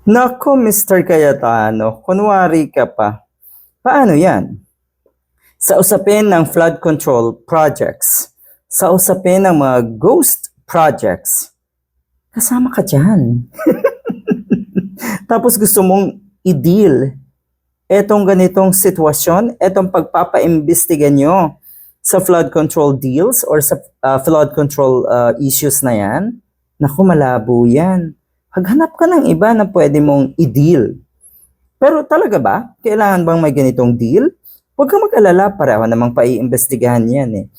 Naku, Mr. Cayetano, kunwari ka pa. Paano yan? Sa usapin ng flood control projects, sa usapin ng mga ghost projects, kasama ka dyan. Tapos gusto mong i-deal etong ganitong sitwasyon, etong pagpapaimbestiga nyo sa flood control deals or sa flood control issues na yan. Naku, malabo yan. Maghanap ka ng iba na pwede mong i-deal. Pero talaga ba? Kailangan bang may ganitong deal? Huwag kang mag-alala, pareho namang paiimbestigahan yan eh.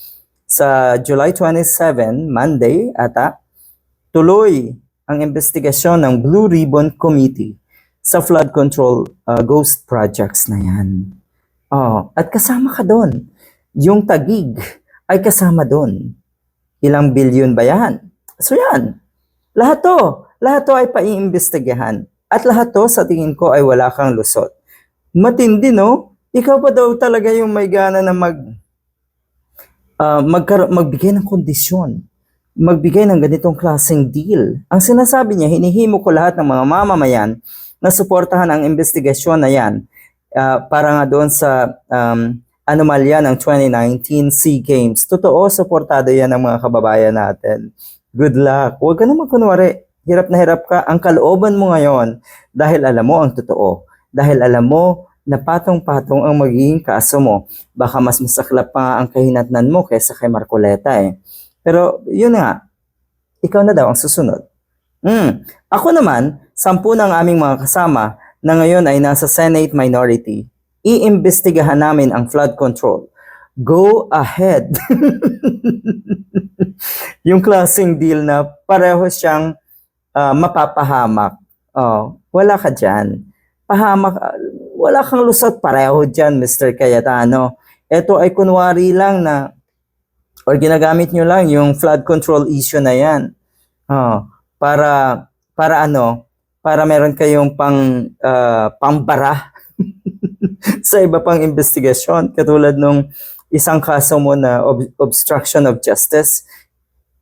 Sa July 27, Monday ata, tuloy ang investigasyon ng Blue Ribbon Committee sa flood control ghost projects na yan. At kasama ka doon. Yung Taguig ay kasama doon. Ilang bilyon ba yan? So yan. Lahat to ay paiimbestigahan. At lahat to sa tingin ko ay wala kang lusot. Matindi, no? Ikaw pa daw talaga yung may gana na magbigay ng kondisyon. Magbigay ng ganitong klaseng deal. Ang sinasabi niya, hinihimo ko lahat ng mga mamamayan na suportahan ang investigasyon na yan para nga doon sa anomalya ng 2019 SEA Games. Totoo, suportado yan ng mga kababayan natin. Good luck. Huwag ka naman kunwari, hirap na hirap ka. Ang kalooban mo ngayon dahil alam mo ang totoo. Dahil alam mo na patong-patong ang magiging kaso mo. Baka mas masaklap pa nga ang kahinatnan mo kaysa kay Marcoleta eh. Pero yun nga, ikaw na daw ang susunod. Ako naman, 10 ng aming mga kasama na ngayon ay nasa Senate minority. Iimbestigahan namin ang flood control. Go ahead. Yung klaseng deal na pareho siyang mapapahamak. Wala ka dyan. Pahamak, wala kang lusot, pareho dyan, Mr. Cayetano. Ito ay kunwari lang na or ginagamit nyo lang yung flood control issue na yan. Para meron kayong pambara sa iba pang investigasyon. Katulad nung isang kaso mo na obstruction of justice.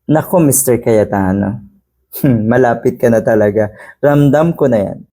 Naku, Mr. Cayetano. Malapit ka na talaga. Ramdam ko na yan.